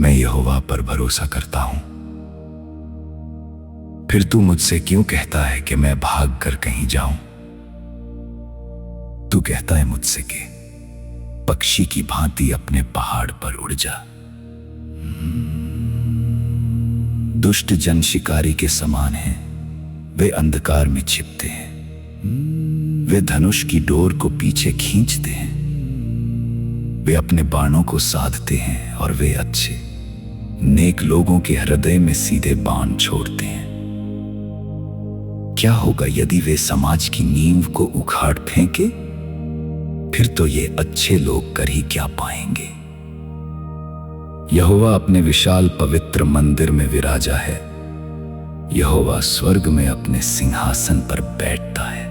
मैं यहोवा पर भरोसा करता हूं। फिर तू मुझसे क्यों कहता है कि मैं भाग कर कहीं जाऊं? तू कहता है मुझसे कि पक्षी की भांति अपने पहाड़ पर उड़ जा। दुष्ट जन शिकारी के समान हैं, वे अंधकार में छिपते हैं। वे धनुष की डोर को पीछे खींचते हैं। वे अपने बाणों को साधते हैं और वे अच्छे नेक लोगों के हृदय में सीधे बाण छोड़ते हैं। क्या होगा यदि वे समाज की नींव को उखाड़ फेंके? फिर तो ये अच्छे लोग कर ही क्या पाएंगे। यहोवा अपने विशाल पवित्र मंदिर में विराजा है। यहोवा स्वर्ग में अपने सिंहासन पर बैठता है।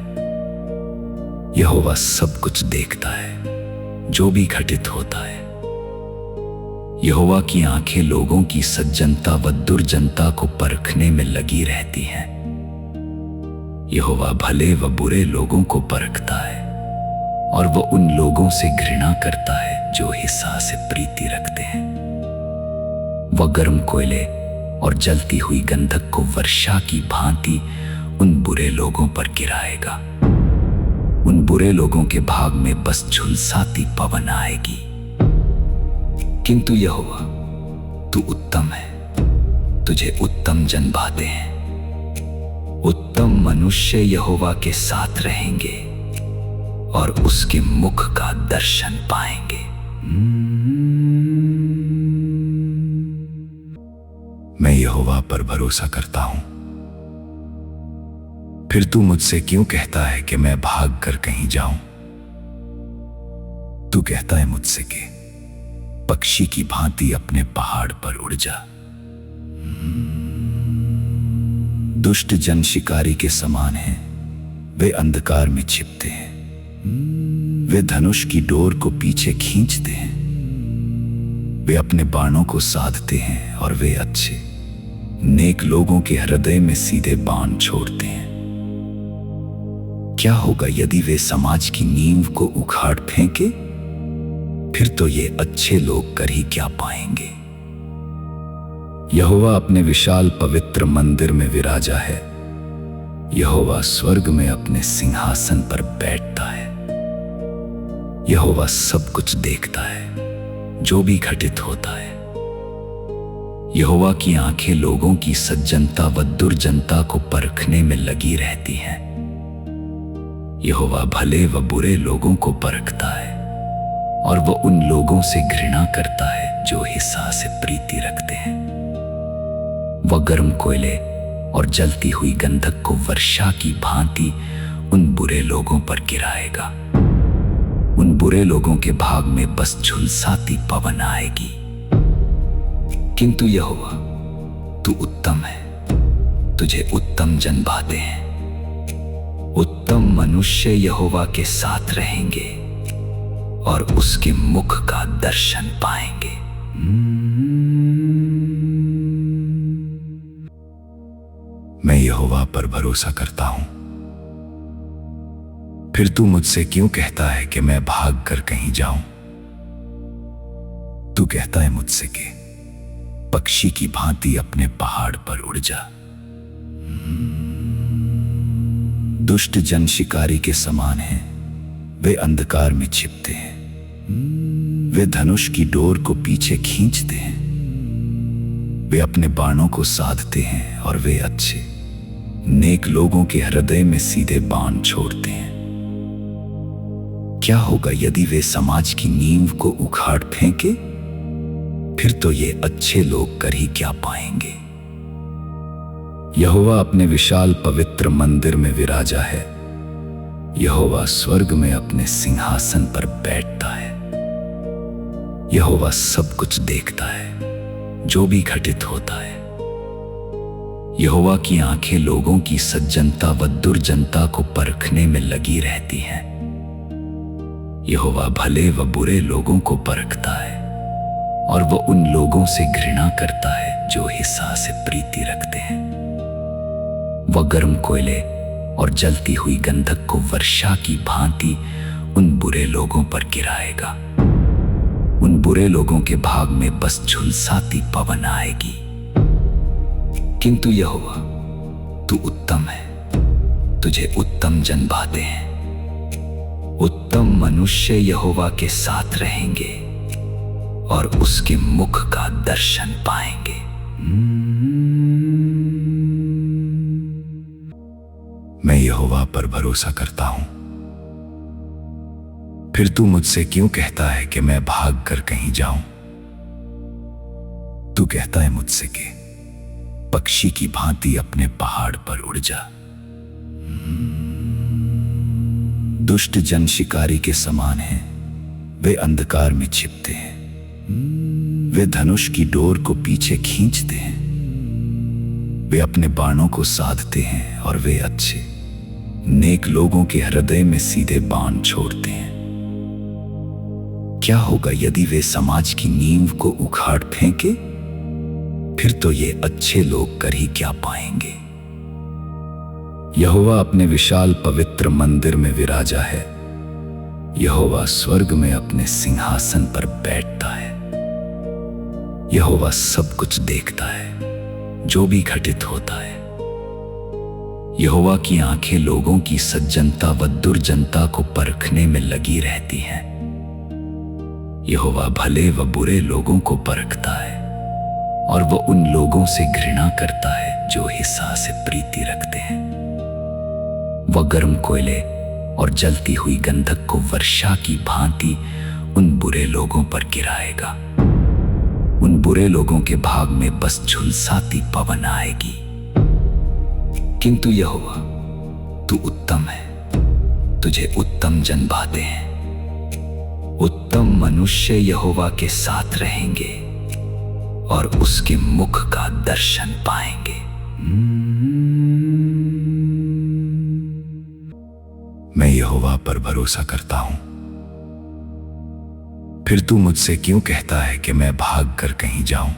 यहोवा सब कुछ देखता है जो भी घटित होता है। यहोवा की आंखें लोगों की सज्जनता व दुर्जनता को परखने में लगी रहती हैं। यहोवा भले व बुरे लोगों को परखता है और वह उन लोगों से घृणा करता है जो हिस्सा से प्रीति रखते हैं। वह गर्म कोयले और जलती हुई गंधक को वर्षा की भांति उन बुरे लोगों पर गिराएगा। उन बुरे लोगों के भाग में बस झुलसाती पवन आएगी। किंतु यहोवा, तू उत्तम है, तुझे उत्तम जन भाते हैं। उत्तम मनुष्य यहोवा के साथ रहेंगे और उसके मुख का दर्शन पाएंगे। मैं यहोवा पर भरोसा करता हूं। फिर तू मुझसे क्यों कहता है कि मैं भाग कर कहीं जाऊं? तू कहता है मुझसे कि पक्षी की भांति अपने पहाड़ पर उड़ जा। दुष्ट जन शिकारी के समान हैं, वे अंधकार में छिपते हैं। वे धनुष की डोर को पीछे खींचते हैं। वे अपने बाणों को साधते हैं और वे अच्छे नेक लोगों के हृदय में सीधे बाण छोड़ते हैं। क्या होगा यदि वे समाज की नींव को उखाड़ फेंके? फिर तो ये अच्छे लोग कर ही क्या पाएंगे। यहोवा अपने विशाल पवित्र मंदिर में विराजा है। यहोवा स्वर्ग में अपने सिंहासन पर बैठता है। यहोवा सब कुछ देखता है जो भी घटित होता है। यहोवा की आंखें लोगों की सज्जनता व दुर्जनता को परखने में लगी रहती हैं। यहोवा भले व बुरे लोगों को परखता है और वह उन लोगों से घृणा करता है जो हिस्सा से प्रीति रखते हैं। वह गर्म कोयले और जलती हुई गंधक को वर्षा की भांति उन बुरे लोगों पर गिराएगा। उन बुरे लोगों के भाग में बस झुलसाती पवन आएगी। किंतु यहोवा, तू उत्तम है, तुझे उत्तम जन भाते हैं। उत्तम मनुष्य यहोवा के साथ रहेंगे और उसके मुख का दर्शन पाएंगे। मैं यहोवा पर भरोसा करता हूं। फिर तू मुझसे क्यों कहता है कि मैं भाग कर कहीं जाऊं? तू कहता है मुझसे कि पक्षी की भांति अपने पहाड़ पर उड़ जा। दुष्ट जन शिकारी के समान हैं, वे अंधकार में छिपते हैं। वे धनुष की डोर को पीछे खींचते हैं। वे अपने बाणों को साधते हैं और वे अच्छे नेक लोगों के हृदय में सीधे बाण छोड़ते हैं। क्या होगा यदि वे समाज की नींव को उखाड़ फेंके? फिर तो ये अच्छे लोग कर ही क्या पाएंगे। यहोवा अपने विशाल पवित्र मंदिर में विराजा है। यहोवा स्वर्ग में अपने सिंहासन पर बैठता है। यहोवा सब कुछ देखता है जो भी घटित होता है। यहोवा की आंखें लोगों की सज्जनता व दुर्जनता को परखने में लगी रहती हैं। यहोवा भले व बुरे लोगों को परखता है और वह उन लोगों से घृणा करता है जो हिस्सा से प्रीति रखते हैं। वह गर्म कोयले और जलती हुई गंधक को वर्षा की भांति उन बुरे लोगों पर गिराएगा। उन बुरे लोगों के भाग में बस झुलसाती पवन आएगी। किंतु यहोवा, तू उत्तम है, तुझे उत्तम जन भाते हैं। उत्तम मनुष्य यहोवा के साथ रहेंगे और उसके मुख का दर्शन पाएंगे। मैं यहोवा पर भरोसा करता हूं। फिर तू मुझसे क्यों कहता है कि मैं भाग कर कहीं जाऊं? तू कहता है मुझसे कि पक्षी की भांति अपने पहाड़ पर उड़ जा। दुष्ट जन शिकारी के समान हैं, वे अंधकार में छिपते हैं। वे धनुष की डोर को पीछे खींचते हैं। वे अपने बाणों को साधते हैं और वे अच्छे नेक लोगों के हृदय में सीधे बाण छोड़ते हैं। क्या होगा यदि वे समाज की नींव को उखाड़ फेंके? फिर तो ये अच्छे लोग कर ही क्या पाएंगे। यहोवा अपने विशाल पवित्र मंदिर में विराजा है। यहोवा स्वर्ग में अपने सिंहासन पर बैठता है। यहोवा सब कुछ देखता है, जो भी घटित होता है। यहोवा की आंखें लोगों की सज्जनता व दुर्जनता को परखने में लगी रहती हैं। यहोवा भले व बुरे लोगों को परखता है और वह उन लोगों से घृणा करता है जो हिस्सा से प्रीति रखते हैं। वह गर्म कोयले और जलती हुई गंधक को वर्षा की भांति उन बुरे लोगों पर गिराएगा। उन बुरे लोगों के भाग में बस झुलसाती पवन आएगी। किंतु यहोवा, तू उत्तम है, तुझे उत्तम जन भाते हैं। उत्तम मनुष्य यहोवा के साथ रहेंगे और उसके मुख का दर्शन पाएंगे। मैं यहोवा पर भरोसा करता हूं। फिर तू मुझसे क्यों कहता है कि मैं भाग कर कहीं जाऊं?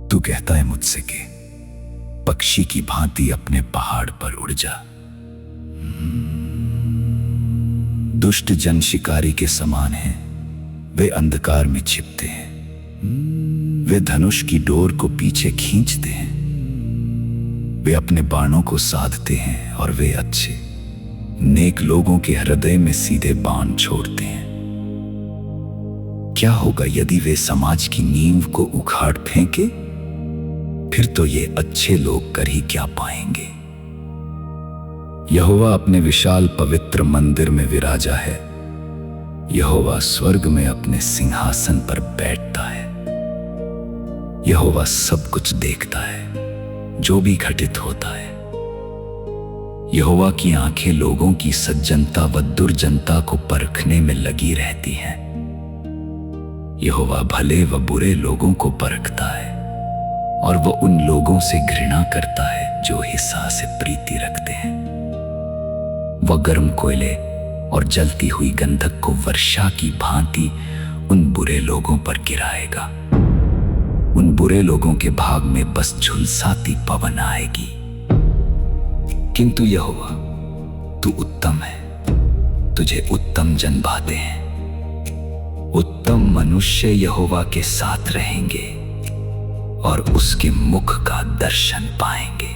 तू कहता है मुझसे कि पक्षी की भांति अपने पहाड़ पर उड़ जा। दुष्ट जन शिकारी के समान हैं, वे अंधकार में छिपते हैं। वे धनुष की डोर को पीछे खींचते हैं। वे अपने बाणों को साधते हैं और वे अच्छे नेक लोगों के हृदय में सीधे बाण छोड़ते हैं। क्या होगा यदि वे समाज की नींव को उखाड़ फेंके? फिर तो ये अच्छे लोग कर ही क्या पाएंगे। यहोवा अपने विशाल पवित्र मंदिर में विराजा है। यहोवा स्वर्ग में अपने सिंहासन पर बैठता है। यहोवा सब कुछ देखता है, जो भी घटित होता है। यहोवा की आंखें लोगों की सज्जनता व दुर्जनता को परखने में लगी रहती हैं। यहोवा भले व बुरे लोगों को परखता है और वह उन लोगों से घृणा करता है जो हिस्सा से प्रीति रखते हैं। वह गर्म कोयले और जलती हुई गंधक को वर्षा की भांति उन बुरे लोगों पर गिराएगा। उन बुरे लोगों के भाग में बस झुलसाती पवन आएगी। किंतु यहोवा, तू उत्तम है, तुझे उत्तम जन भाते हैं। उत्तम मनुष्य यहोवा के साथ रहेंगे और उसके मुख का दर्शन पाएंगे।